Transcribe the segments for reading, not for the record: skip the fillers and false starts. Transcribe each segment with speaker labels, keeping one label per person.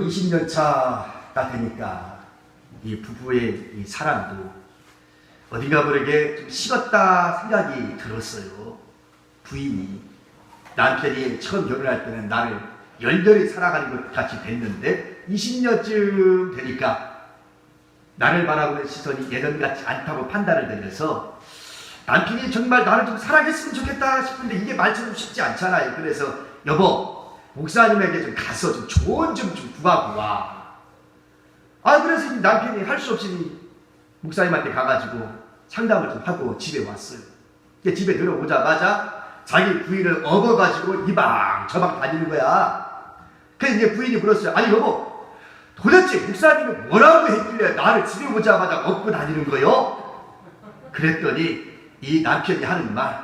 Speaker 1: 20년 차가 되니까 이 부부의 이 사랑도 어딘가 모르게 좀 식었다 생각이 들었어요. 부인이, 남편이 처음 결혼할 때는 나를 열렬히 사랑하는 것 같이 됐는데 20년쯤 되니까 나를 바라보는 시선이 예전 같지 않다고 판단을 내려서 남편이 정말 나를 좀 사랑했으면 좋겠다 싶은데 이게 말처럼 쉽지 않잖아요. 그래서 여보, 목사님에게 좀 가서 좀 조언 좀 구하고 와. 그래서 남편이 할 수 없이 목사님한테 가가지고 상담을 좀 하고 집에 왔어요. 집에 들어오자마자 자기 부인을 업어가지고 이 방 저 방 다니는 거야. 그래서 이제 부인이 물었어요. 아니 여보, 도대체 목사님이 뭐라고 했길래 나를 집에 오자마자 업고 다니는 거요? 그랬더니 이 남편이 하는 말,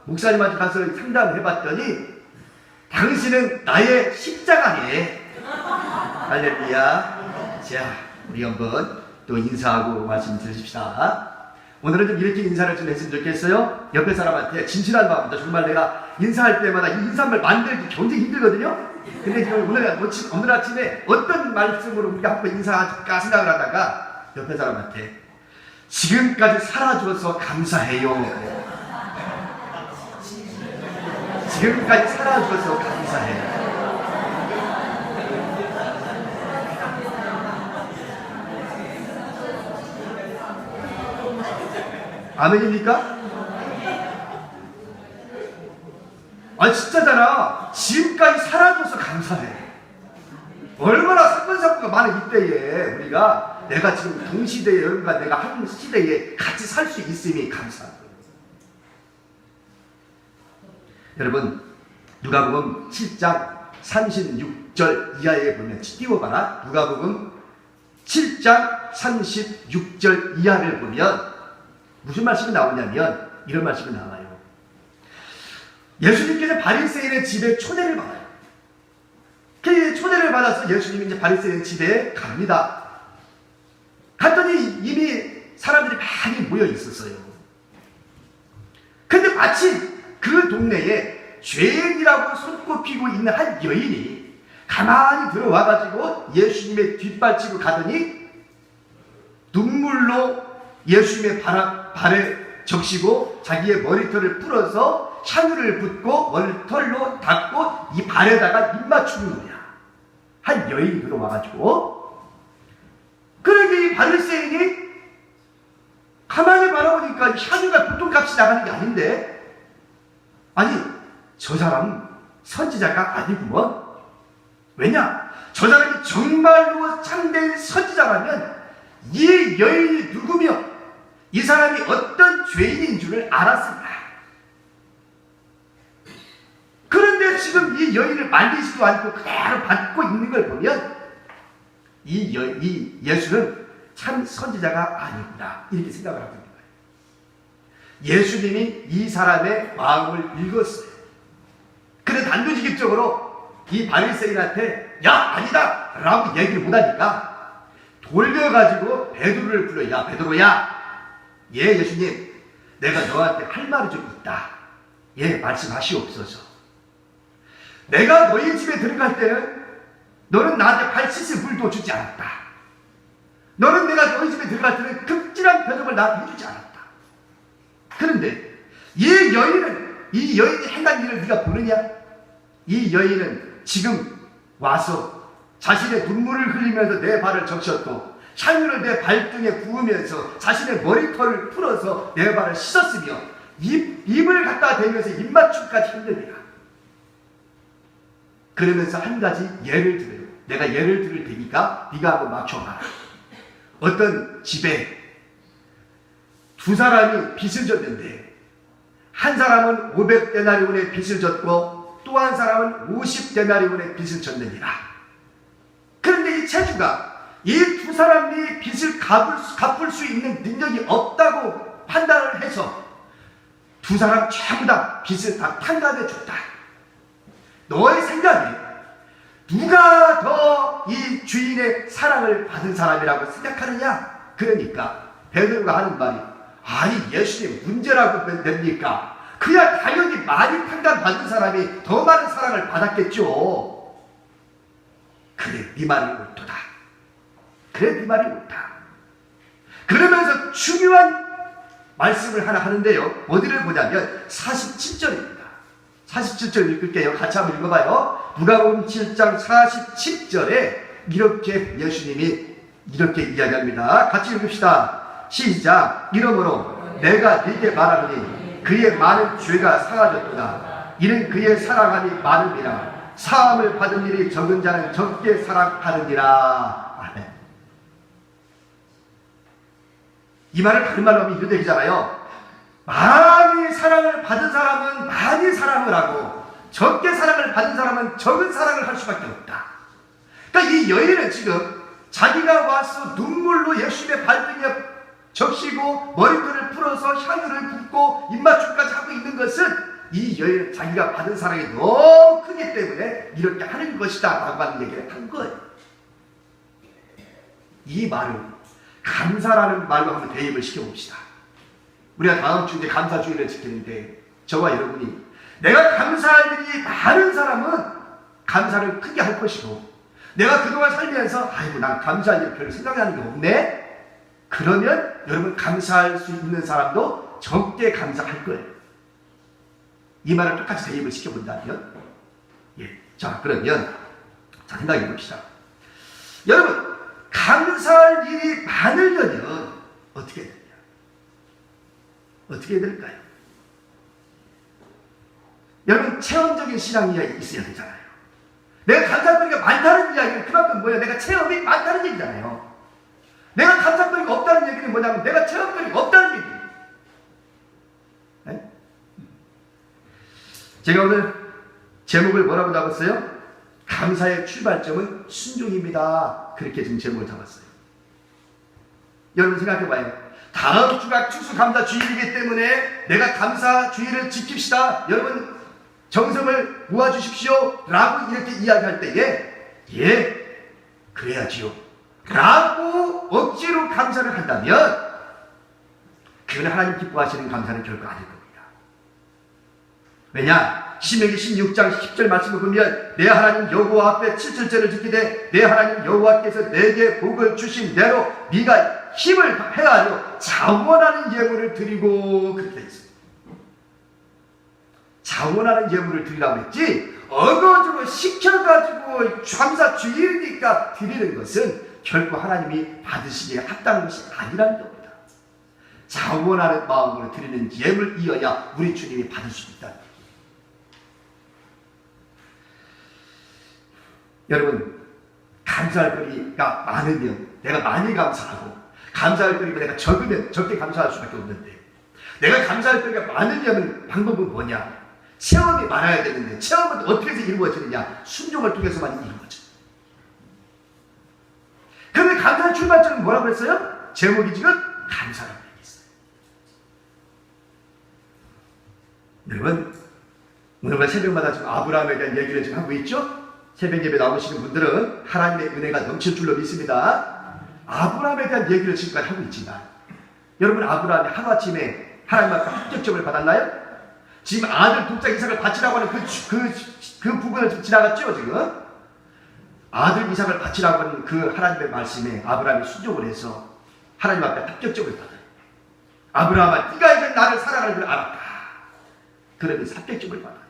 Speaker 1: 목사님한테 가서 상담을 해봤더니 당신은 나의 십자가네. 할렐루야. 자, 우리 한번 또 인사하고 말씀 들으십시다. 오늘은 좀 이렇게 인사를 좀 했으면 좋겠어요. 옆에 사람한테 진실한 마음부터 정말 내가 인사할 때마다 이 인사말 만들기 굉장히 힘들거든요. 근데 지금 오늘 아침에 어떤 말씀으로 우리가 한번 인사할까 생각을 하다가 옆에 사람한테 지금까지 살아줘서 감사해요. 지금까지 살아줘서 감사해요. 아멘입니까? 진짜잖아. 지금까지 살아줘서 감사해. 얼마나 사건 사고가 많은 이때에 우리가 내가 지금 동시대에 여러분과 내가 한 시대에 같이 살 수 있음이 감사합니다. 여러분, 누가복음 7장 36절 이하에 보면 띄워봐라. 누가복음 7장 36절 이하를 보면 무슨 말씀이 나오냐면 이런 말씀이 나와요. 예수님께서 바리새인의 집에 초대를 받아요. 그 초대를 받아서 예수님이 이제 바리새인 집에 갑니다. 갔더니 이미 사람들이 많이 모여 있었어요. 근데 마침 그 동네에 죄인이라고 손꼽히고 있는 한 여인이 가만히 들어와가지고 예수님의 뒷발치고 가더니 눈물로 예수님의 발에 적시고 자기의 머리털을 풀어서 향유를 붓고 머리털로 닦고 이 발에다가 입 맞추는 거야. 한 여인이 들어와가지고. 그러게 이 바리새인이 가만히 바라보니까 향유가 보통 값이 나가는 게 아닌데, 아니 저 사람은 선지자가 아니구먼. 왜냐? 저 사람이 정말로 참된 선지자라면 이 여인이 누구며 이 사람이 어떤 죄인인 줄을 알았습니다. 그런데 지금 이 여인을 말리지도 않고 그대로 받고 있는 걸 보면 이 예수는 참 선지자가 아니구나 이렇게 생각을 하고 있는 거예요. 예수님이 이 사람의 마음을 읽었어요. 그래 단도직입적으로 이 바리새인한테 야 아니다 라고 얘기를 못하니까 돌려가지고 베드로를 불러. 야 베드로야, 예 예수님, 내가 너한테 할 말이 좀 있다. 예 말씀하시옵소서. 내가 너희 집에 들어갈 때는 너는 나한테 발 씻을 물도 주지 않았다. 너는 내가 너희 집에 들어갈 때는 극진한 표정을 나한테 해주지 않았다. 그런데 이 여인이 행한 일을 네가 보느냐? 이 여인은 지금 와서 자신의 눈물을 흘리면서 내 발을 적셨고 향유를 내 발등에 부으면서 자신의 머리털을 풀어서 내 발을 씻었으며 입을 갖다 대면서 입맞춤까지 힘듭니다. 그러면서 한 가지 예를 들어요. 내가 예를 들을 테니까 네가 한번 맞춰봐라. 어떤 집에 두 사람이 빚을 졌는데 한 사람은 500데나리온의 빚을 졌고 또 한 사람은 50데나리온의 빚을 졌느니라. 그런데 이 채주가 이 두 사람이 빚을 갚을 수 있는 능력이 없다고 판단을 해서 두 사람 전부 다 빚을 다 탕감해 줬다. 너의 생각에 누가 더 이 주인의 사랑을 받은 사람이라고 생각하느냐? 그러니까 베드로가 하는 말이 아니 예수님 문제라고 됩니까? 그야 당연히 많이 탕감 받은 사람이 더 많은 사랑을 받았겠죠. 그래 네 말이 옳도다. 그래 네 말이 옳다. 그러면서 중요한 말씀을 하나 하는데요. 어디를 보냐면 47절입니다. 47절 읽을게요. 같이 한번 읽어봐요. 누가복음 7장 47절에 이렇게 예수님이 이렇게 이야기합니다. 같이 읽읍시다. 시작. 이러므로 내가 네게 말하노니 그의 많은 죄가 사하졌도다. 이는 그의 사랑함이 많음이라. 사함을 받은 일이 적은 자는 적게 사랑하느니라. 아멘. 이 말을 다른 말로 하면 이런 얘기잖아요. 많이 사랑을 받은 사람은 많이 사랑을 하고 적게 사랑을 받은 사람은 적은 사랑을 할 수밖에 없다. 그러니까 이 여인은 지금 자기가 와서 눈물로 예수님의 발등에 적시고 머리끈을 풀어서 향유를 붓고 입맞춤까지 하고 있는 것은 이 여인은 자기가 받은 사랑이 너무 크기 때문에 이렇게 하는 것이다 라고 하는 얘기를 한 거예요. 이 말을 감사라는 말로 한번 대입을 시켜봅시다. 우리가 다음 주 이제 감사주일을 지키는데 저와 여러분이 내가 감사할 일이 많은 사람은 감사를 크게 할 것이고 내가 그동안 살면서 아이고 난 감사할 일 별로 생각나는 게 없네. 그러면 여러분 감사할 수 있는 사람도 적게 감사할 거예요. 이 말을 똑같이 대입을 시켜본다면 자 그러면 자 생각해 봅시다. 여러분 감사할 일이 많으려면 어떻게 해야 되냐? 어떻게 해야 될까요? 여러분 체험적인 신앙이 있어야 되잖아요. 내가 감사거리가 많다는 이야기는 그만큼 뭐예요? 내가 체험이 많다는 얘기잖아요. 내가 감사거리가 없다는 얘기는 뭐냐면 내가 체험거리가 없다는 얘기예요. 네? 제가 오늘 제목을 뭐라고 잡았어요? 감사의 출발점은 순종입니다. 그렇게 지금 제목을 잡았어요. 여러분 생각해봐요. 다음 주가 추수감사주일이기 때문에 내가 감사주일을 지킵시다. 여러분 정성을 모아주십시오 라고 이렇게 이야기할 때에 그래야지요 라고 억지로 감사를 한다면 그건 하나님 기뻐하시는 감사는 결코 아닐 겁니다. 왜냐? 신명기 16장 10절 말씀을 보면 내 하나님 여호와 앞에 7절을 지키되 내 하나님 여호와께서 내게 복을 주신 대로 네가 힘을 헤아려 자원하는 예물을 드리고 그렇게 되어 있습니다. 자원하는 예물을 드리라고 했지 어거지로 시켜가지고 감사주일이니까 드리는 것은 결코 하나님이 받으시기에 합당한 것이 아니라는 겁니다. 자원하는 마음으로 드리는 예물이어야 우리 주님이 받을 수 있다는 겁니다. 여러분 감사할 거리가 많으면 내가 많이 감사하고 감사할 거리가 내가 적으면 적게 감사할 수밖에 없는데 내가 감사할 거리가 많으려면 방법은 뭐냐? 체험이 많아야 되는데 체험은 어떻게 해서 이루어지느냐? 순종을 통해서만 이루어져. 그런데 감사의 출발점은 뭐라고 했어요? 제목이 지금 감사라고 얘기했어요. 여러분 오늘날 새벽마다 지금 아브라함에 대한 얘기를 지금 하고 있죠? 새벽 예배 나오시는 분들은 하나님의 은혜가 넘칠 줄로 믿습니다. 아브라함에 대한 얘기를 지금까지 하고 있지만 여러분 아브라함이 하루아침에 하나님 앞에 합격점을 받았나요? 지금 아들 독자 이삭을 바치라고 하는 그 부분을 지금 지나갔죠 지금? 아들 이삭을 바치라고 하는 그 하나님의 말씀에 아브라함이 순종을 해서 하나님 앞에 합격점을 받아요. 아브라함아 네가 이제 나를 사랑하는 걸 알았다. 그러면서 합격점을 받아요.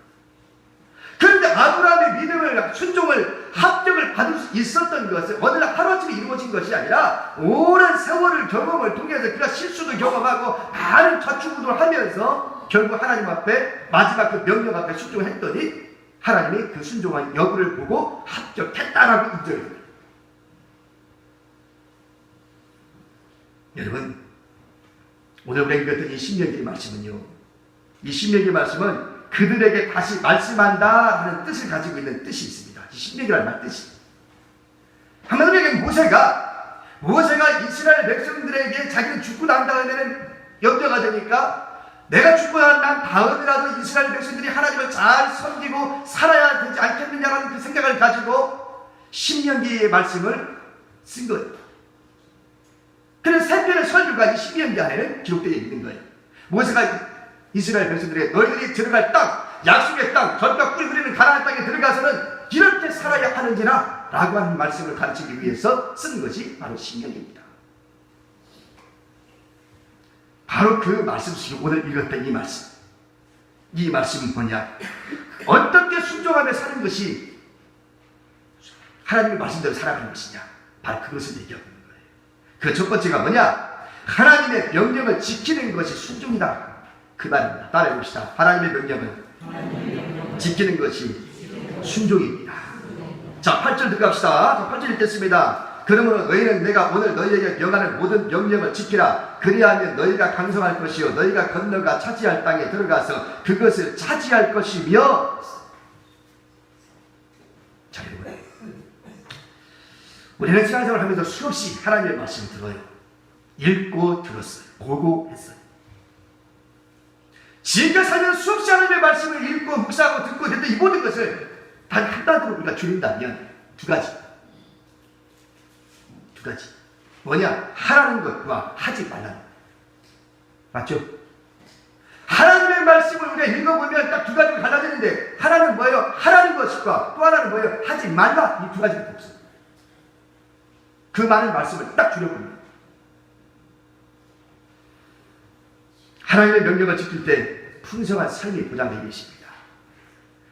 Speaker 1: 그런데 아브라함의 믿음을 순종을 합격을 받을 수 있었던 것은 어느 날 하루아침에 이루어진 것이 아니라 오랜 세월을 경험을 통해서 그가 실수도 경험하고 많은 좌충우돌을 하면서 결국 하나님 앞에 마지막 그 명령 앞에 순종했더니 하나님이 그 순종한 여부를 보고 합격했다라고 인정해요. 여러분 오늘 우리가 읽었던 이 신명기 말씀은요, 이 신명기 말씀은 그들에게 다시 말씀한다 하는 뜻을 가지고 있는 뜻이 있습니다. 이 신명기라는 말 뜻이. 하나님에게 모세가 이스라엘 백성들에게 자기는 죽고 난 다음에는 염려가 되니까 내가 죽고 난 다음이라도 이스라엘 백성들이 하나님을 잘 섬기고 살아야 되지 않겠느냐라는 그 생각을 가지고 신명기의 말씀을 쓴 거예요. 그래서 세 편의 설교가 이 신명기 안에는 기록되어 있는 거예요. 모세가 이스라엘 백성들에게 너희들이 들어갈 땅, 약속의 땅, 젖과 꿀이 흐르는 가나안 땅에 들어가서는 이렇게 살아야 하는지라 라고 하는 말씀을 가르치기 위해서 쓴 것이 바로 신명기입니다. 바로 그 말씀 속에 오늘 읽었던 이 말씀. 이 말씀은 뭐냐? 어떻게 순종하며 사는 것이 하나님의 말씀대로 살아가는 것이냐? 바로 그것을 얘기하고 있는 거예요. 그 첫 번째가 뭐냐? 하나님의 명령을 지키는 것이 순종이다. 그 말입니다. 따라해 봅시다. 하나님의 명령을 지키는 것이 순종입니다. 자, 8절 들어갑시다. 자, 8절 읽겠습니다. 그러므로 너희는 내가 오늘 너희에게 명하는 모든 명령을 지키라. 그리하면 너희가 강성할 것이요 너희가 건너가 차지할 땅에 들어가서 그것을 차지할 것이며. 자, 여러분, 우리는 신앙생활을 하면서 수없이 하나님의 말씀을 들어요. 읽고 들었어요. 보고 했어요. 지금까지 살면서 수없이 하나님의 말씀을 읽고 묵상하고 듣고 했는데 이 모든 것을 단 한 단어로 우리가 줄인다면 두 가지. 뭐냐? 하라는 것과 하지 말라는 것. 맞죠? 하나님의 말씀을 우리가 읽어보면 딱 두 가지가 갈라지는데, 하나는 뭐예요? 하라는 것과 또 하나는 뭐예요? 하지 말라. 이 두 가지가 없어요. 그 많은 말씀을 딱 줄여봅니다. 하나님의 명령을 지킬 때 풍성한 삶이 보장되어 있습니다.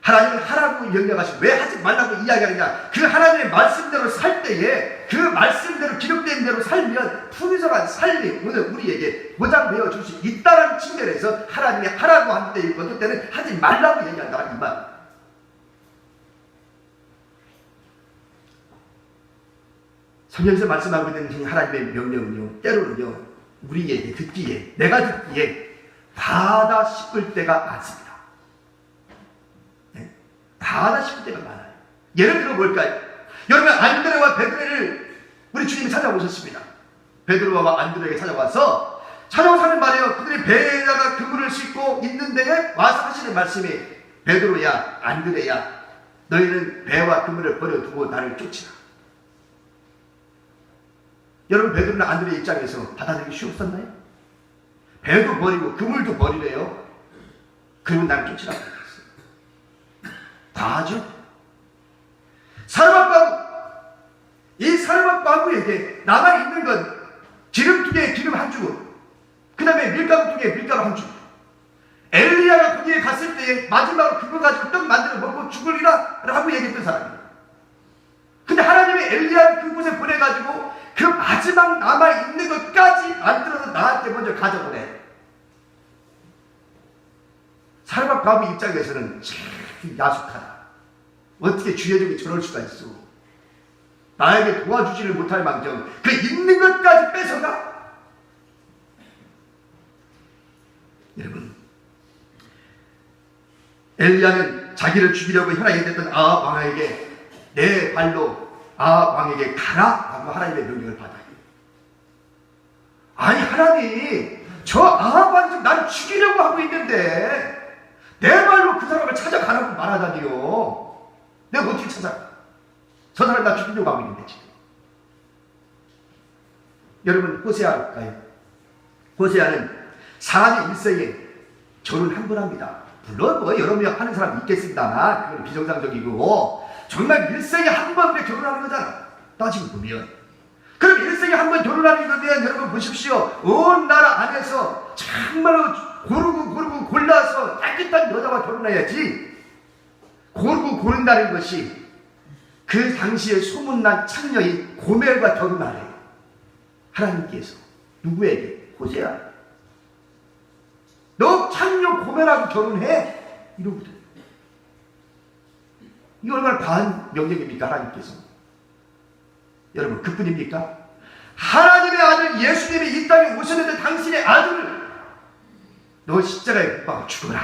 Speaker 1: 하나님은 하라고 명령하시고 왜 하지 말라고 이야기하느냐? 그 하나님의 말씀대로 살 때에 그 말씀대로 기록된 대로 살면 풍성한 삶이 오늘 우리에게 보장되어 줄 수 있다는 측면에서 하나님이 하라고 할 때 있고 어떤 때는 하지 말라고 얘기한다. 이 말. 성경에서 말씀하고 있는 하나님의 명령은요, 때로는요, 우리에게 듣기에, 내가 듣기에 바다 싶을 때가 많습니다. 네? 바다 싶을 때가 많아요. 예를 들어 뭘까요? 여러분, 안드레와 베드로를 우리 주님이 찾아오셨습니다. 베드로와 안드레에게 찾아와서 하는 말이에요. 그들이 배에다가 그물을 싣고 있는 데에 와서 하시는 말씀이, 베드로야, 안드레야, 너희는 배와 그물을 버려두고 나를 쫓으라. 여러분, 베드로나 안드레 입장에서 받아들이기 쉬웠었나요? 배도 버리고 그물도 버리래요. 그러면 나를 쫓으라고 했어요. 다 하죠. 사르밧 과부, 이 사르밧 과부에게 남아있는 건 기름 두 개에 기름 한 주고, 그 다음에 밀가루 두 개에 밀가루 한 주. 엘리야가 거기에 갔을 때에 마지막으로 그거 가지고 떡 만들어 먹고 죽으리라 라고 얘기했던 사람이에요. 근데 하나님이 엘리야를 그곳에 보내가지고 그 마지막 남아있는 것까지 만들어서 나한테 먼저 가져보내. 사르밧 과부 입장에서는 참 야속하다. 어떻게 주여정이 저럴 수가 있어. 나에게 도와주지를 못할 망정 그 있는 것까지 뺏어가? 여러분, 엘리야는 자기를 죽이려고 현황이 됐던 아합 왕에게 내 발로 아합 왕에게 가라 라고 하나님의 명령을 받아요. 아니, 하나님, 저 아합 왕이 지금 나를 죽이려고 하고 있는데 내 발로 그 사람을 찾아가라고 말하다니요. 내가 어떻게 찾아가? 저 사람 나 죽이려고 하고 있는데 지금. 여러분, 호세아일까요? 호세아는 사람의 일생에 결혼 한 번 합니다. 물론 뭐 여러 명 하는 사람 있겠습니다만 그건 비정상적이고, 정말 일생에 한 번에 결혼하는 거잖아. 따지고 보면. 그럼 일생에 한 번 결혼하는 거면 여러분 보십시오. 온 나라 안에서 정말로 고르고 골라서 깨끗한 여자와 결혼해야지. 고르고 고른다는 것이 그 당시에 소문난 창녀인 고멜과 결혼하래요. 하나님께서 누구에게? 호세아. 너 창녀 고멜하고 결혼해? 이러거든. 이게 얼마나 과한 명령입니까, 하나님께서? 여러분, 그뿐입니까? 하나님의 아들 예수님이 이 땅에 오셨는데 당신의 아들을 너 십자가에 못 박아 죽어라.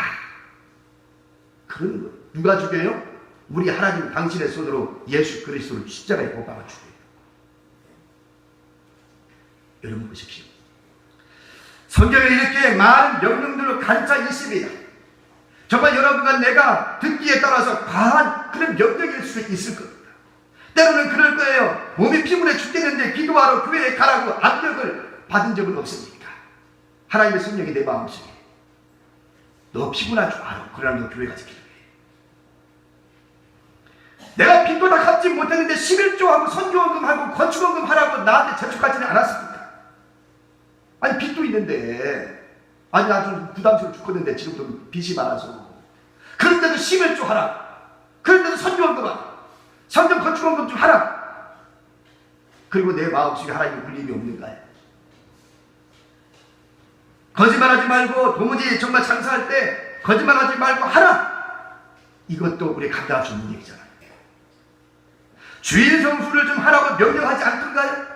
Speaker 1: 그런 거 누가 죽여요? 우리 하나님 당신의 손으로 예수 그리스도를 십자가에 못 박아 죽여요. 여러분 보십시오. 성경에 이렇게 많은 명령들로 가르쳐 있습니다. 정말 여러분과 내가 듣기에 따라서 과한 그런 명령일 수 있을 겁니다. 때로는 그럴 거예요. 몸이 피곤해 죽겠는데 기도하러 교회에 가라고 압력을 받은 적은 없습니까? 하나님의 성령이 내 마음속에 너 피곤한 줄 알아. 그러나 너 교회 가서 기도해. 내가 빚도 다 갚지 못했는데 11조하고 선교원금하고 건축원금 하라고 나한테 재촉하지는 않았습니까? 아니 빚도 있는데, 아니 나 좀 부담스러워 죽겠는데 지금도 빚이 많아서, 그런데도 11조 하라, 그런데도 선교원금 하라, 성경 건축원금 좀 하라. 그리고 내 마음속에 하나님의 울림이 없는가요? 거짓말하지 말고, 도무지 정말 장사할 때 거짓말하지 말고 하라. 이것도 우리 감당할 수 있는 얘기잖아요. 주일 성수를 좀 하라고 명령하지 않던가요?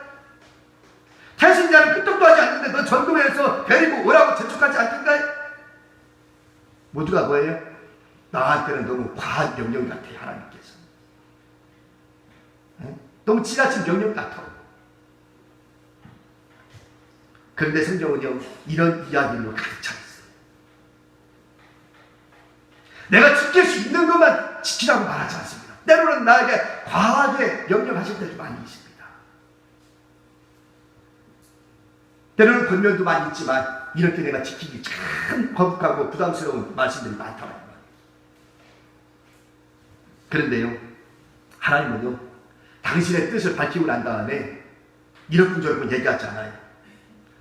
Speaker 1: 태신자는 끄떡도 하지 않는데 너 전도회에서 데리고 오라고 재촉하지 않던가요? 모두가 뭐예요? 나한테는 너무 과한 명령 같아요. 하나님께서 너무 지나친 명령 같아. 그런데 성경은요, 이런 이야기로 가득 차 있어요. 내가 지킬 수 있는 것만 지키라고 말하지 않습니다. 때로는 나에게 과하게 명령하실 때도 많이 있습니다. 때로는 권면도 많이 있지만 이럴 때 내가 지키기 참 거북하고 부담스러운 말씀들이 많다고 합니다. 그런데요, 하나님은요, 당신의 뜻을 밝히고 난 다음에 이렇군 저렇군 얘기하지 않아요.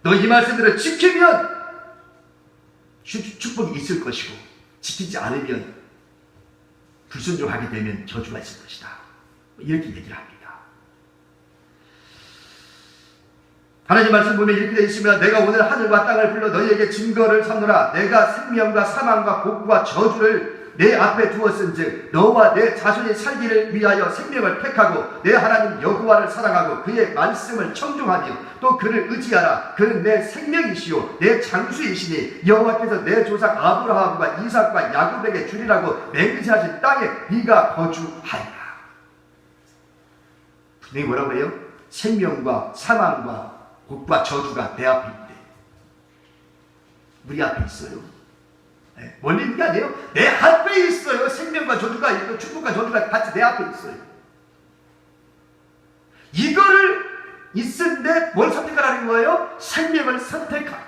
Speaker 1: 너 이 말씀들을 지키면 축복이 있을 것이고, 지키지 않으면 불순종하게 되면 저주가 있을 것이다. 이렇게 얘기를 합니다. 하나님 말씀 보면 이렇게 되어 있으면 내가 오늘 하늘과 땅을 불러 너희에게 증거를 삼노라. 내가 생명과 사망과 복과 저주를 내 앞에 두었은즉 너와 내 자손이 살기를 위하여 생명을 택하고 내 하나님 여호와를 사랑하고 그의 말씀을 청종하며 또 그를 의지하라. 그는 내 생명이시요 내 장수이시니 여호와께서 내 조상 아브라함과 이삭과 야곱에게 주리라고 맹세하신 땅에 네가 거주하리라. 분명히 뭐라고 그래요? 생명과 사망과 복과 저주가 내 앞에 있대. 우리 앞에 있어요. 멀리 있는 게 아니에요. 내 앞에 있어요. 생명과 저주가 있고 축복과 저주가 같이 내 앞에 있어요. 이거를 있는데 뭘 선택하라는 거예요? 생명을 선택하.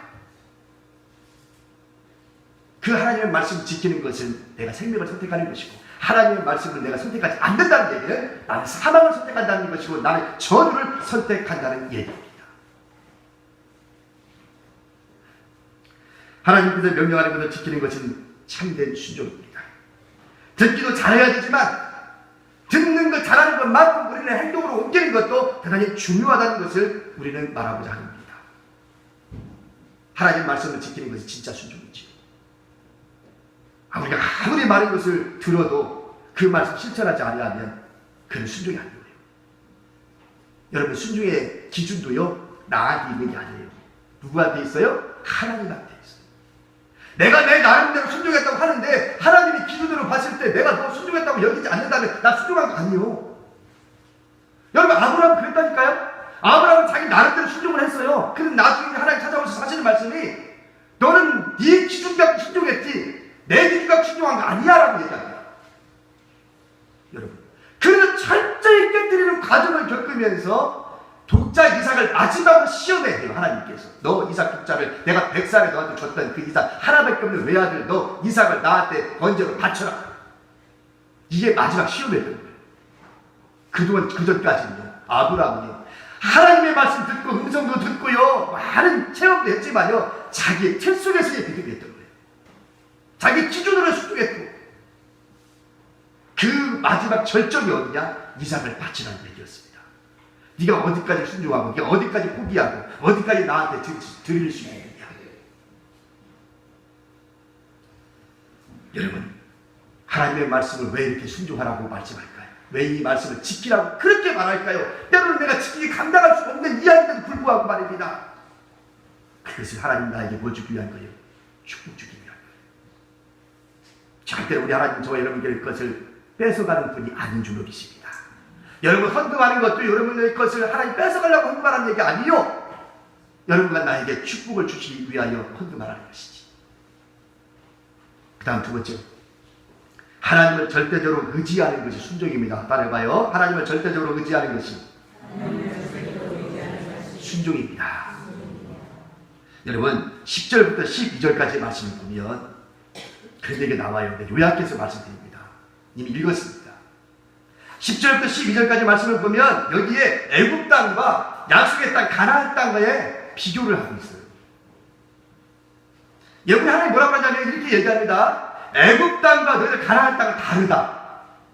Speaker 1: 그 하나님의 말씀을 지키는 것은 내가 생명을 선택하는 것이고, 하나님의 말씀을 내가 선택하지 않는다는 얘기는 나는 사망을 선택한다는 것이고 나는 저주를 선택한다는 얘기입니다. 하나님께서 명령하는 것을 지키는 것은 참된 순종입니다. 듣기도 잘해야 되지만 듣는 것 잘하는 것만큼 우리는 행동으로 옮기는 것도 대단히 중요하다는 것을 우리는 말하고자 합니다. 하나님 말씀을 지키는 것이 진짜 순종이지요. 우리가 아무리 많은 것을 들어도 그 말씀 실천하지 않으면 그는 순종이 아니에요. 여러분, 순종의 기준도요, 나한테 있는 게 아니에요. 누구한테 있어요? 하나님한테 있어요. 내가 내 나름대로 순종했다고 하는데 하나님이 기준으로 봤을 때 내가 너 순종했다고 여기지 않는다면 나 순종한 거 아니에요. 여러분, 아브라함은 그랬다니까요. 아브라함은 자기 나름대로 순종을 했어요. 그런데 나중에 하나님 찾아오셔서 하시는 말씀이 너는 네 기준 갖고 순종했지 내 기준 갖고 순종한 거 아니야 라고 얘기합니다. 여러분, 그래서 철저히 깨뜨리는 과정을 겪으면서 독자 이삭을 마지막으로 시험해야 돼요. 하나님께서 너 이삭 독자를 내가 100살에 너한테 줬던 그 이삭 하나밖에 없는 외아들 너 이삭을 나한테 번제로 바쳐라. 이게 마지막 시험이었던 거예요. 그동안 그전까지는요, 아브라함은요 하나님의 말씀 듣고 음성도 듣고요 많은 체험도 했지만요 자기의 틀 속에서의 믿음이 했던 거예요. 자기 기준으로 순종했고 그 마지막 절정이 어디냐? 이삭을 바치라는 얘기였습니다. 네가 어디까지 순종하고 네가 어디까지 포기하고 어디까지 나한테 드릴 수 있느냐. 여러분, 하나님의 말씀을 왜 이렇게 순종하라고 말씀할까요? 왜 이 말씀을 지키라고 그렇게 말할까요? 때로는 내가 지키기 감당할 수 없는 이야기인데도 불구하고 말입니다. 그것을 하나님 나에게 뭐 주기 위한 거예요? 축복 주기 위한 거예요. 절대 우리 하나님 저와 여러분들의 것을 뺏어가는 분이 아닌 줄 믿으십니다. 여러분, 헌금하는 것도 여러분의 것을 하나님 뺏어가려고 헌금하는 얘기 아니요. 여러분과 나에게 축복을 주시기 위하여 헌금하라는 것이지. 그 다음 두 번째, 하나님을 절대적으로 의지하는 것이 순종입니다. 따라해봐요. 하나님을 절대적으로 의지하는 것이 순종입니다. 여러분, 10절부터 12절까지 말씀을 보면 그런 얘기가 나와요. 요약해서 말씀드립니다. 이미 읽었습니다. 10절부터 12절까지 말씀을 보면 여기에 애굽 땅과 약속의 땅 가나안 땅과의 비교를 하고 있어요. 여기 하나님 뭐라고 하냐면 이렇게 얘기합니다. 애굽 땅과 너희들 가나안 땅은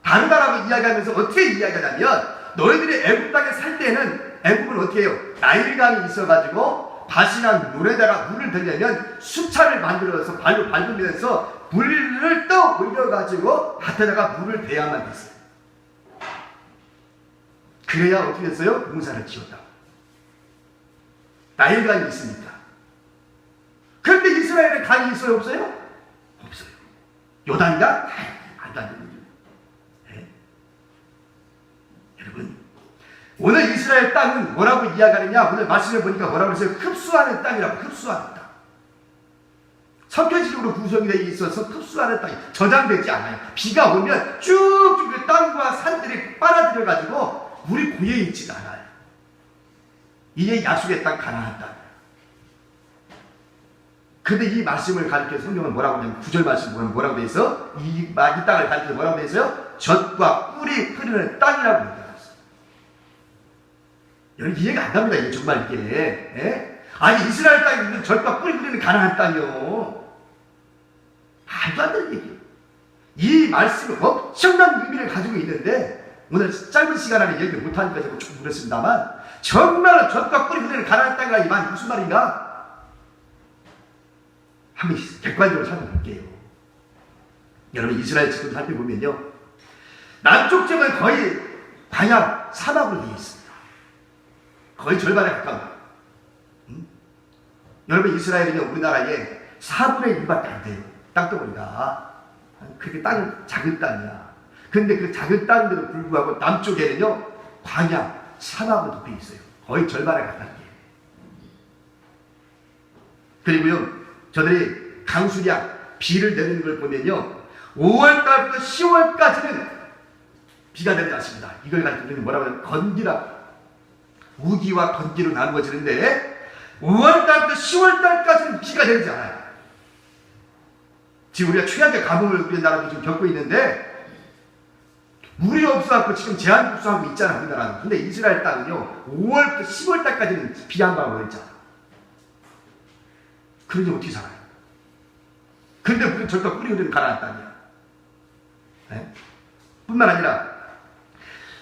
Speaker 1: 다르다라고 이야기하면서 어떻게 이야기하냐면, 너희들이 애굽 땅에 살 때는 애굽은 어떻게 해요? 나일강이 있어가지고 밭이나 논에다가 물을 들려면 수차를 만들어서 발로 밟으면서 물을 떠 올려가지고 밭에다가 물을 대야만 됐어요. 그래야 어떻게 됐어요? 농사를 지었다. 나일강이 있으니까. 그런데 이스라엘에 강이 있어요? 없어요? 없어요. 요단강? 말도 안 되는 일이에요. 네. 여러분, 오늘 이스라엘 땅은 뭐라고 이야기하느냐? 오늘 말씀을 보니까 뭐라고 그랬어요? 흡수하는 땅이라고. 흡수하는 땅. 석회지력으로 구성이 되어 있어서 흡수하는 땅이 저장되지 않아요. 비가 오면 쭉쭉 그 땅과 산들이 빨아들여가지고 물이 고여있지가 않아요. 이게 약속의 땅, 가나안 땅. 근데 이 말씀을 가리켜서 성경은 뭐라고 하냐면 9절 말씀 보면 뭐라고 되어 있어? 이 땅을 가리켜서 뭐라고 되어 있어요? 젖과 꿀이 흐르는 땅이라고 얘기하고 있어요. 여러분 이해가 안 갑니다. 이게 정말 이게. 예? 아니 이스라엘 땅이 있는 젖과 꿀이 흐르는 가나안 땅이요. 말도 안 되는 얘기예요. 이 말씀은 엄청난 의미를 가지고 있는데 오늘 짧은 시간 안에 얘기를 못하니까 제가 조금 그렇습니다만 정말로 젖과 꿀이 흐르는 가나안 땅이라 이 말이 무슨 말인가? 한번 객관적으로 살펴볼게요. 여러분 이스라엘 지금 살펴보면요, 남쪽 지역은 거의 광야 사막으로 되어 있습니다. 거의 절반에 가까운. 여러분 이스라엘은요 우리나라의 4분의 1밖에 안 돼요. 땅덩어리가. 그렇게 땅은 작은 땅이야. 근데 그 작은 땅인데도 불구하고 남쪽에는요 광야 사막으로 덮여 있어요. 거의 절반에 가깝게. 그리고요 저들이 강수량, 비를 내리는 걸 보면요 5월달부터 10월까지는 비가 내리지 않습니다. 이걸 가리키면 뭐라고 하냐면 건기라, 우기와 건기로 나누어지는데 5월달부터 10월달까지는 비가 내리지 않아요. 지금 우리가 최악의 가뭄을 우리나라도 지금 겪고 있는데 물이 없어갖고 지금 제한국수하고 있잖아 우리나라는. 근데 이스라엘 땅은요 5월부터 10월달까지는 비 한 방울 있잖아. 그런데 어떻게 살아요? 근데 우리는 절대 꿀이 흐르는 가나안 땅이야. 네? 뿐만 아니라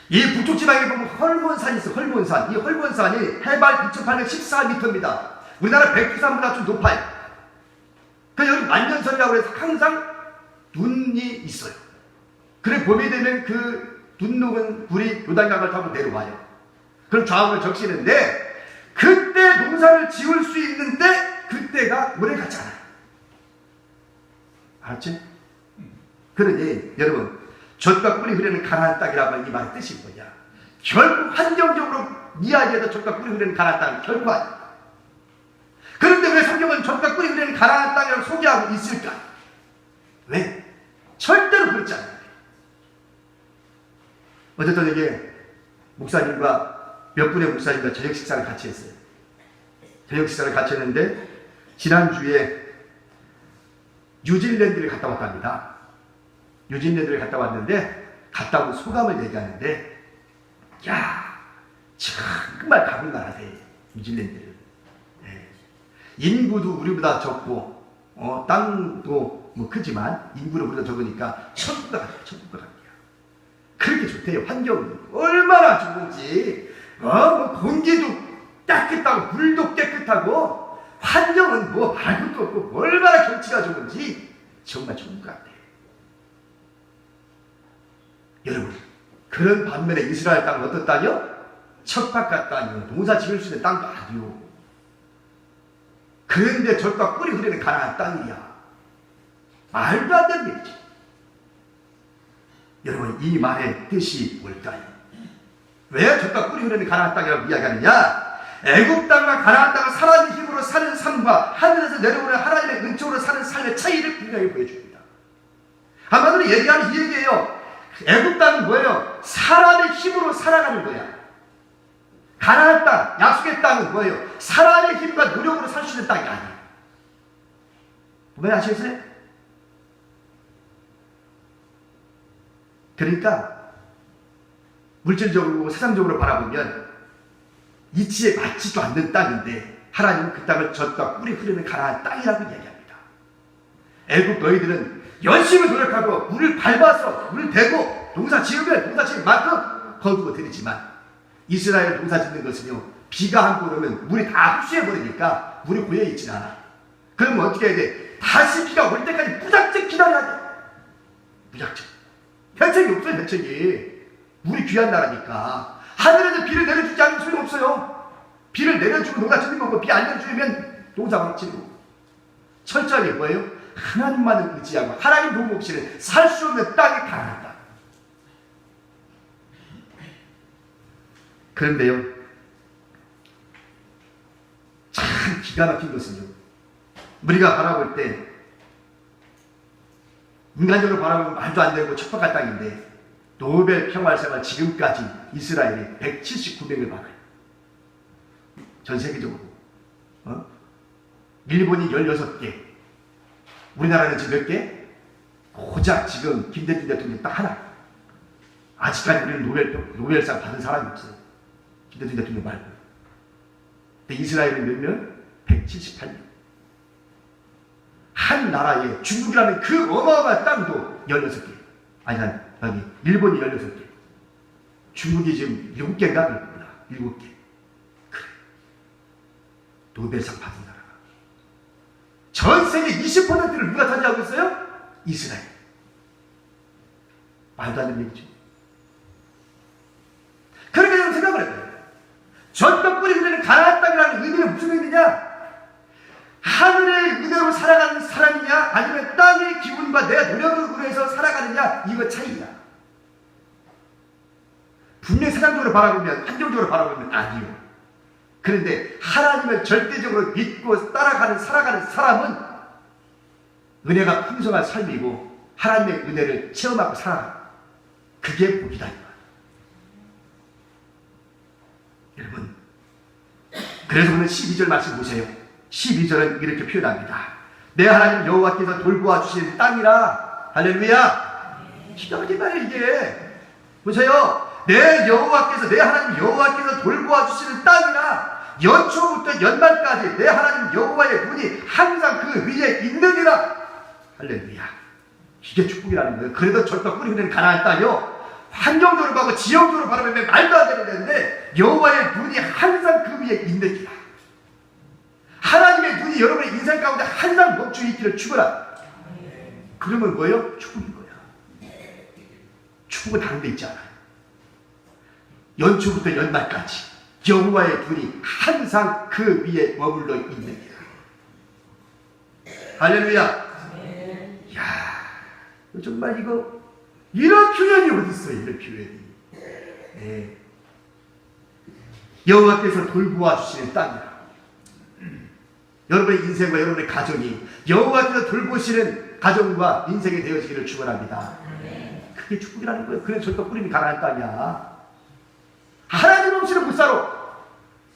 Speaker 1: 이 북쪽 지방에 보면 헐몬산이 있어. 헐몬산. 이 헐몬산이 해발 2814m입니다. 우리나라 백두산보다 좀 높아요. 그래서 여기 만년설이라고 해서 항상 눈이 있어요. 그래 봄이 되면 그 눈 녹은 불이 요단강을 타고 내려와요. 그럼 좌우를 적시는데 그때 농사를 지을 수 있는데 그때가 오래 가지 않아요. 알았지? 그러니 여러분 젖과 꿀이 흐르는 가나안 땅이라고 하는 이 말의 뜻이 뭐냐? 결국 환경적으로 이야기해도 젖과 꿀이 흐르는 가나안 땅은 결코 아니야. 그런데 왜 성경은 젖과 꿀이 흐르는 가나안 땅이라고 소개하고 있을까? 왜? 절대로 그렇지 않아요. 어제 저녁에 목사님과 몇 분의 목사님과 저녁 식사를 같이 했어요. 저녁 식사를 같이 했는데 지난주에 뉴질랜드를 갔다 왔답니다. 뉴질랜드를 갔다 왔는데 갔다 온 소감을 얘기하는데 야 정말 가볼 만하대 뉴질랜드를. 네. 인구도 우리보다 적고 땅도 뭐 크지만 인구는 우리보다 적으니까 천국과 같아요. 천국과 같아요. 그렇게 좋대요. 환경이 얼마나 좋은지 뭐 공기도 깨끗하고 물도 깨끗하고 환경은 뭐 말할 것도 없고 얼마나 경치가 좋은지 정말 좋은 것 같아요. 여러분 그런 반면에 이스라엘 땅은 어떤 땅이요? 척박한 땅이요. 농사 지을 수 있는 땅도 아니요. 그런데 젖과 꿀이 흐르는 가나안 땅이야. 말도 안 되는 얘기지. 여러분 이 말의 뜻이 뭘까요? 왜 젖과 꿀이 흐르는 가나안 땅이라고 이야기하느냐? 애굽 땅과 가나안 땅은 사람의 힘으로 사는 삶과 하늘에서 내려오는 하나님의 은총으로 사는 삶의 차이를 분명히 보여줍니다. 한마디로 얘기하면 이 얘기예요. 애굽 땅은 뭐예요? 사람의 힘으로 살아가는 거야. 가나안 땅, 약속의 땅은 뭐예요? 사람의 힘과 노력으로 살 수 있는 땅이 아니에요. 왜 아시겠어요? 그러니까 물질적으로 세상적으로 바라보면 이치에 맞지도 않는 땅인데 하나님은 그 땅을 젖과 꿀이 흐르는 가나안 땅이라고 이야기합니다. 애국 너희들은 열심히 노력하고 물을 밟아서 물을 대고 농사 지으면 농사 지은 만큼 거두고 드리지만 이스라엘 농사 짓는 것은요, 비가 한 번 오면 물이 다 흡수해버리니까 물이 고여있지 않아. 그러면 어떻게 해야 돼? 다시 비가 올 때까지 무작정 기다려야 돼. 무작정. 혜택이 없어요, 혜택이. 물이 귀한 나라니까. 하늘에서 비를 내려주지 않으면 소용없어요. 비를 내려주고 농사 짓는 거고, 비 안 내려주면 농사 망치고. 철저하게 뭐예요? 하나님만을 의지하고 하나님 도움 없이는 살 수 없는 땅에 가난하다. 그런데요, 참 기가 막힌 것은요, 우리가 바라볼 때 인간적으로 바라보면 말도 안 되고 척박한 땅인데 노벨 평화상을 지금까지 이스라엘이 179명을 받아요. 전 세계적으로. 일본이 16개, 우리나라는 지금 몇 개? 고작 지금 김대중 대통령 딱 하나. 아직까지 우리는 노벨상 받은 사람이 없어요. 김대중 대통령 말고. 근데 이스라엘은 몇 명? 178명. 한 나라에 중국이라는 그 어마어마한 땅도 16개. 아니, 여기 일본이 16개. 중국이 지금 7개인가 그렇구나. 7개. 그래. 노벨상 받은 나라가. 전 세계 20%를 누가 차지하고 있어요? 이스라엘. 말도 안 되는 얘기죠. 그렇게 좀 생각을 해봐요. 젖과 꿀이 흐르는 가나안 땅이라는 의미는 무슨 의미냐? 하늘의 은혜로 살아가는 사람이냐, 아니면 땅의 기운과 내 노력으로 해서 살아가느냐, 이거 차이야. 분명히 세상적으로 바라보면, 환경적으로 바라보면 아니요. 그런데 하나님을 절대적으로 믿고 살아가는 사람은 은혜가 풍성한 삶이고 하나님의 은혜를 체험하고 살아가. 그게 복이다. 여러분, 그래서 오늘 12절 말씀 보세요. 12절은 이렇게 표현합니다. 내 하나님 여호와께서 돌보아 주신 땅이라. 할렐루야. 기가 막힌 말이에요 이게. 보세요. 내 하나님 여호와께서 돌보아 주시는 땅이라. 연초부터 연말까지 내 하나님 여호와의 눈이 항상 그 위에 있느니라. 할렐루야. 이게 축복이라는 거예요. 그래도 젖과 꿀이 흐르는 가나안 땅이요, 환경적으로 봐고 지형적으로 바라보면 말도 안 되는 데인데 여호와의 눈이 항상 그 위에 있느니라. 하나님의 눈이 여러분의 인생 가운데 항상 멈춰 있기를 축원하라. 그러면 뭐예요? 축복인 거야. 축복은 다른 데 있지 않아요. 연초부터 연말까지 여호와의 눈이 항상 그 위에 머물러 있느니라. 할렐루야. 이야, 정말 이런 표현이 어디 있어요? 이런 표현이. 네. 여호와께서 돌보아 주시는 땅이라. 여러분의 인생과 여러분의 가정이 여호와께서 돌보시는 가정과 인생이 되어지기를 축원합니다. 그게 축복이라는 거예요. 그래서 젖과 꿀이 가나안 땅이야. 하나님 없이는 못 살아.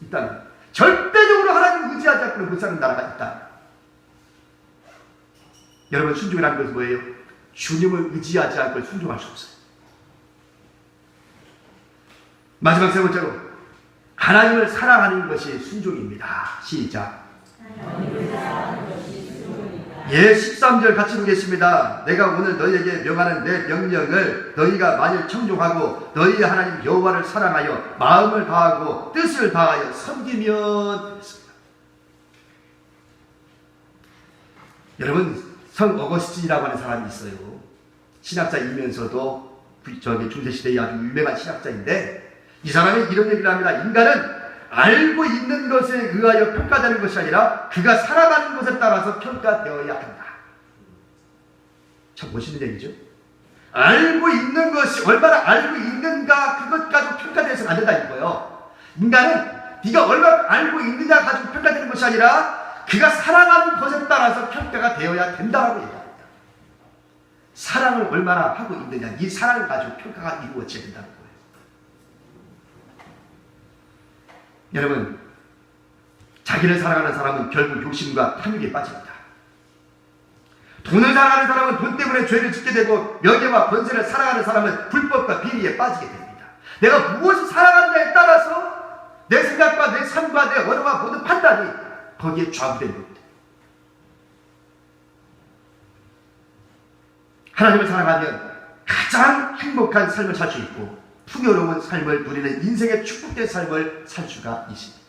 Speaker 1: 이 땅. 절대적으로 하나님을 의지하지 않고는 못 사는 나라가 있다. 여러분, 순종이라는 것은 뭐예요? 주님을 의지하지 않고 순종할 수 없어요. 마지막 세 번째로, 하나님을 사랑하는 것이 순종입니다. 시작. 예, 13절 같이 보겠습니다. 내가 오늘 너희에게 명하는 내 명령을 너희가 만일 청종하고 너희 하나님 여호와를 사랑하여 마음을 다하고 뜻을 다하여 섬기면 됐습니다. 여러분, 성 어거스틴이라고 하는 사람이 있어요. 신학자이면서도 중세시대의 아주 유명한 신학자인데, 이 사람이 이런 얘기를 합니다. 인간은 알고 있는 것에 의하여 평가되는 것이 아니라 그가 살아가는 것에 따라서 평가되어야 한다. 참 멋있는 얘기죠. 알고 있는 것이 얼마나 알고 있는가, 그것 가지고 평가되어서는 안 된다 이거예요. 인간은 네가 얼마나 알고 있느냐 가지고 평가되는 것이 아니라 그가 살아가는 것에 따라서 평가가 되어야 된다라고 얘기합니다. 사랑을 얼마나 하고 있느냐, 이 사랑을 가지고 평가가 이루어져야 된다는 거예요. 여러분, 자기를 사랑하는 사람은 결국 욕심과 탐욕에 빠집니다. 돈을 사랑하는 사람은 돈 때문에 죄를 짓게 되고, 명예와 권세를 사랑하는 사람은 불법과 비리에 빠지게 됩니다. 내가 무엇을 사랑하느냐에 따라서 내 생각과 내 삶과 내 언어와 모든 판단이 거기에 좌우되는 겁니다. 하나님을 사랑하면 가장 행복한 삶을 살 수 있고 풍요로운 삶을 누리는 인생의 축복된 삶을 살 수가 있습니다.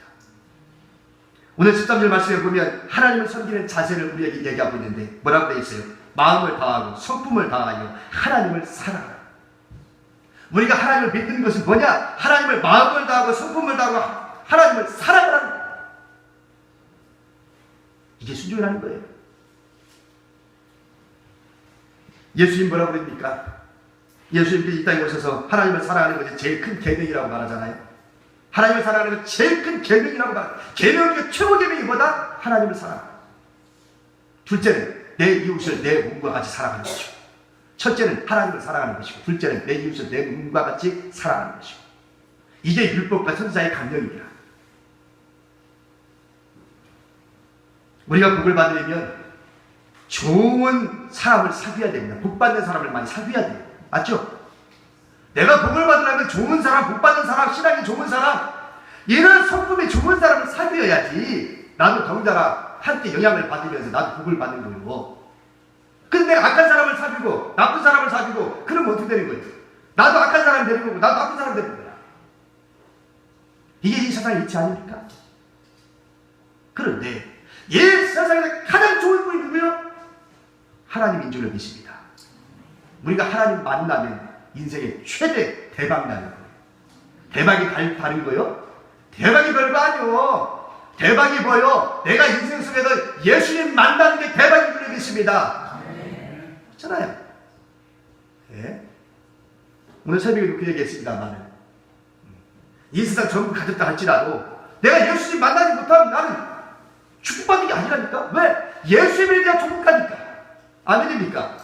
Speaker 1: 오늘 13절 말씀에 보면 하나님을 섬기는 자세를 우리에게 얘기하고 있는데 뭐라고 되어 있어요? 마음을 다하고 성품을 다하여 하나님을 사랑하라. 우리가 하나님을 믿는 것은 뭐냐? 하나님을 마음을 다하고 성품을 다하고 하나님을 사랑하라는 거예요. 이게 순종이라는 거예요. 예수님 뭐라고 그럽니까? 예수님도 이 땅에 오셔서 하나님을 사랑하는 것이 제일 큰 계명이라고 말하잖아요. 하나님을 사랑하는 것이 제일 큰 계명이라고 말합니다. 계명 중에 최고 계명이 뭐다? 하나님을 사랑하라. 둘째는 내 이웃을 내 몸과 같이 사랑하는 것이고, 첫째는 하나님을 사랑하는 것이고, 둘째는 내 이웃을 내 몸과 같이 사랑하는 것이고, 이게 율법과 선지자의 강령입니다. 우리가 복을 받으려면 좋은 사람을 사귀어야 됩니다. 복 받는 사람을 많이 사귀어야 돼요. 맞죠? 내가 복을 받으려면 좋은 사람, 복 받는 사람, 신앙이 좋은 사람, 이런 성품이 좋은 사람을 사귀어야지 나도 더군다나 한때 영향을 받으면서 나도 복을 받는 거예요. 근데 내가 악한 사람을 사귀고 나쁜 사람을 사귀고 그러면 어떻게 되는 거예요? 나도 악한 사람이 되는 거고 나도 나쁜 사람이 되는 거야. 이게 이 세상의 이치 아닙니까? 그런데 이 세상에서 가장 좋은 분이 누구요? 하나님인 줄로 믿습니다. 우리가 하나님 만나면 인생의 최대 대박 나는 거예요. 대박이 다른 거요? 대박이 별거 아니요. 대박이 뭐요? 내가 인생 속에서 예수님 만나는 게 대박인 줄로 믿습니다. 그렇잖아요. 네? 오늘 새벽에도 그 얘기했습니다만 이 세상 전부 가졌다 할지라도 내가 예수님 만나지 못하면 나는 축복받는 게 아니라니까. 왜? 예수님에 대한 축복가니까. 안 됩니까?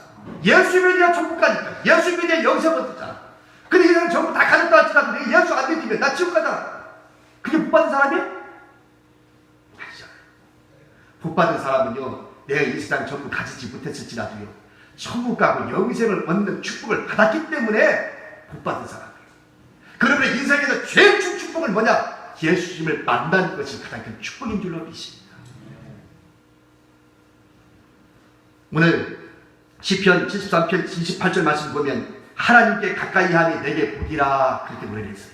Speaker 1: 예수님에 대한 축복가니까. 예수님에 대한 영생을 얻었잖아. 근데 이 세상 전부 다 가졌다 할지라도 내가 예수 안 믿으면 나 지옥 가잖아. 그게 복받은 사람이야? 아니잖아요. 복받은 사람은요, 내가 이 세상 전부 가지지 못했을지라도요, 천국 가고 영생을 얻는 축복을 받았기 때문에 복받은 사람이에요. 그러면 인생에서 제일 큰 축복은 뭐냐? 예수님을 만나는 것이 가장 큰 축복인 줄로 믿습니다. 오늘 시편 73편 28절 말씀 보면 하나님께 가까이 함이 내게 복이라 그렇게 노래를 했어요.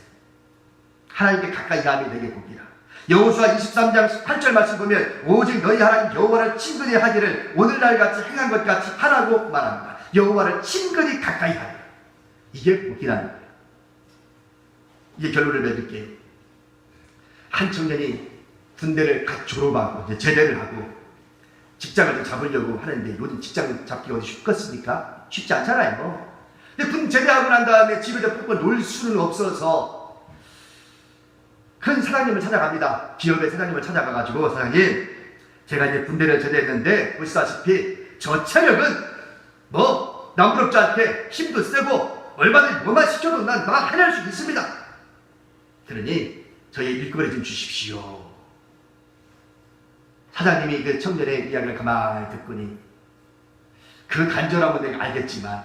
Speaker 1: 하나님께 가까이 함이 내게 복이라. 여호수아 23장 8절 말씀 보면 오직 너희 하나님 여호와를 친근히 하기를 오늘날 같이 행한 것 같이 하라고 말합니다. 여호와를 친근히 가까이 하라. 이게 복이라는 거예요. 이게 결론을 맺을게요. 한 청년이 군대를 갓 졸업하고 이제 제대를 하고 직장을 좀 잡으려고 하는데 요즘 직장 잡기가 어디 쉽겠습니까? 쉽지 않잖아요. 근데 군 제대하고 난 다음에 집에서 푹 놀 수는 없어서 큰 사장님을 찾아갑니다. 기업의 사장님을 찾아가가지고 사장님, 제가 이제 군대를 제대했는데 보시다시피 저 체력은 뭐 남부럽지 않게 힘도 세고 얼마든지 뭐만 시켜도 난 다 해낼 수 있습니다. 그러니 저희 일거리 좀 주십시오. 사장님이 그 청년의 이야기를 가만히 듣고니 그 간절함은 내가 알겠지만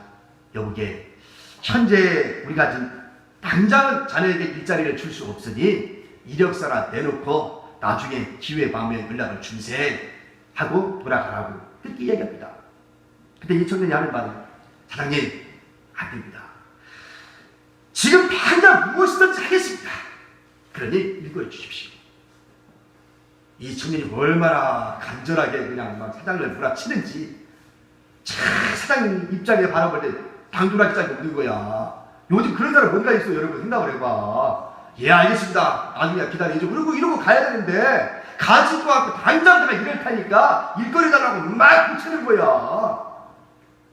Speaker 1: 여보게 현재 우리가 지금 당장은 자네에게 일자리를 줄 수 없으니 이력서나 내놓고 나중에 기회 밤에 연락을 주세 하고 돌아가라고 그렇게 이야기합니다. 그때 이 청년이 하는 말은 사장님 안 됩니다. 지금 당장 무엇이든지 하겠습니다. 그러니 일거리 주십시오. 이 청년이 얼마나 간절하게 그냥 막 사장을 몰아치는지 사장님 입장에 바라볼 때 당돌하기짝이 없는 거야. 요즘 그런 사람 뭔가 있어 여러분 생각을 해봐. 예 알겠습니다. 나중에 기다리죠. 이러고 가야 되는데 가지도 않고 당장 내가 일을 타니까 일거리 달라고 막 붙이는 거야.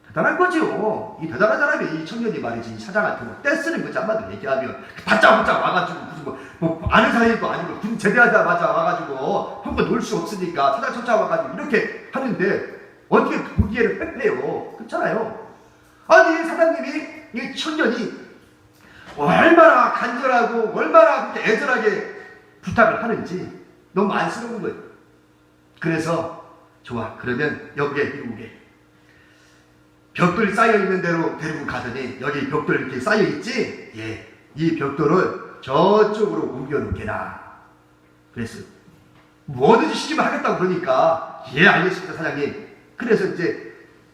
Speaker 1: 대단한 거죠. 이 대단한 사람이 이 청년이 말이지 사장한테 뭐 떼쓰는 거지 한마디로 얘기하면 바짝바짝 와가지고 무슨 뭐 아는 사이도 아니고 군 제대하자마자 와가지고 한번 놀 수 없으니까 사장 쫓아와가지고 이렇게 하는데 어떻게 보기에는 팩해요. 그렇잖아요. 아니 사장님이 이 청년이 얼마나 간절하고 얼마나 그렇게 애절하게 부탁을 하는지 너무 안쓰러운 거예요. 그래서 좋아 그러면 여기에 미국에 벽돌이 쌓여있는 대로 데리고 가더니 여기 벽돌 이렇게 쌓여있지? 예 이 벽돌을 저쪽으로 옮겨놓게라. 그랬어요. 뭐든지 시키면 하겠다고 그러니까 예 알겠습니다 사장님. 그래서 이제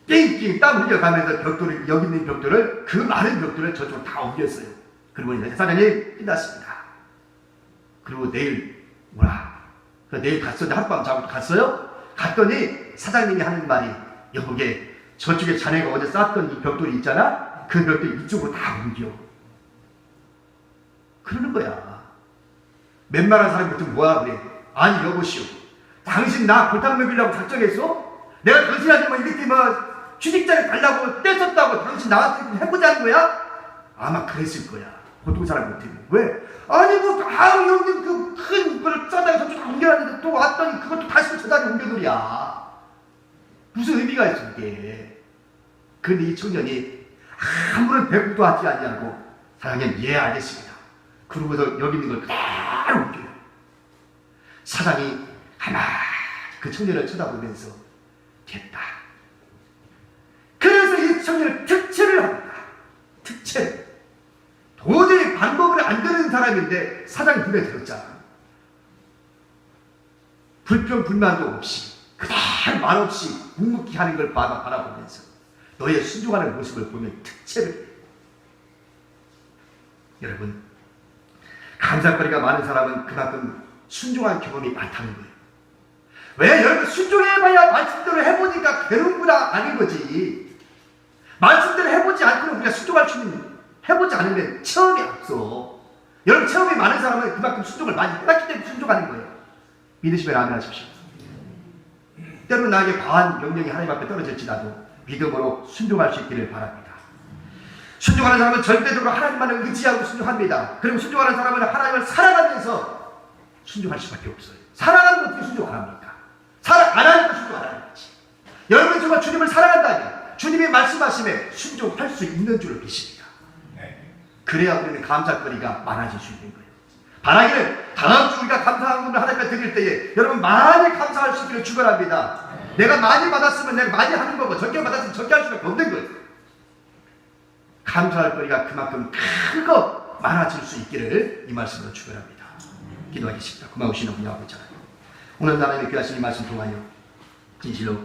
Speaker 1: 깽깽 땀 흘려가면서 벽돌을 여기 있는 벽돌을 그 많은 벽돌을 저쪽으로 다 옮겼어요. 그러고 보니까 사장님 끝났습니다. 그리고 내일 뭐라 내일 갔었는데 하룻밤 자고 갔어요. 갔더니 사장님이 하는 말이 여보게 저쪽에 자네가 어제 쌌던 이 벽돌이 있잖아. 그 벽돌 이쪽으로 다 옮겨. 그러는 거야. 웬만한 사람이 보통 뭐라 그래. 아니 여보시오. 당신 나 골탕 먹이려고 작정했어? 내가 당신한테 뭐 이렇게 뭐 취직자를 달라고 떼었다고 당신 나한테 해보자는 거야? 아마 그랬을 거야. 보통 사람 못해요. 왜? 아니 뭐 여기 그 큰 거를 싸다가 저쪽 다 옮겨놨는데 또 왔더니 그것도 다시 저 자리에 옮겨놓으랴. 무슨 의미가 있어 이게. 근데 이 청년이 아무런 배국도 하지 아니하고 사장님 예 알겠습니다. 그러고서 여기 있는 걸 그대로 옮겨요. 사장이 가만히 그 청년을 쳐다보면서 됐다. 그래서 이 청년을 특채를 합니다. 특채. 도저히 방법을 안 되는 사람인데 사장 눈에 들었잖아. 불평 불만도 없이 그대로 말없이 묵묵히 하는 걸 바라보면서 너의 순종하는 모습을 보면 특채를. 여러분 감사거리가 많은 사람은 그만큼 순종한 경험이 많다는 거예요. 왜? 여러분 순종해봐야 말씀대로 해보니까 되는구나 아는 거지. 말씀대로 해보지 않고는 우리가 순종할 수 있는 해보지 않으면 체험이 없어. 여러분 체험이 많은 사람은 그만큼 순종을 많이 해놨기 때문에 순종하는 거예요. 믿으시면 아멘 하십시오. 때로는 나에게 과한 명령이 하나님 앞에 떨어질지라도 믿음으로 순종할 수 있기를 바랍니다. 순종하는 사람은 절대적으로 하나님만을 의지하고 순종합니다. 그리고 순종하는 사람은 하나님을 사랑하면서 순종할 수밖에 없어요. 사랑하는 거 어떻게 순종 안 합니까? 사랑 안 하니까 순종 안 하는 거지. 여러분이 정말 주님을 사랑한다면 주님의 말씀하심에 순종할 수 있는 줄을 믿습니다. 그래야 우리는 감사거리가 많아질 수 있는 거예요. 바라기는 다음 주 우리가 감사함을 하나님께 드릴 때에 여러분 많이 감사할 수 있기를 축원합니다. 내가 많이 받았으면 내가 많이 하는 거고 적게 받았으면 적게 할 수밖에 없는 거예요. 감사할 거리가 그만큼 큰 거 많아질 수 있기를 이 말씀으로 축원합니다. 기도하겠습니다. 고마우신 우리 아버지 하나님, 오늘 하나님의 귀하신 이 말씀 통하여 진실로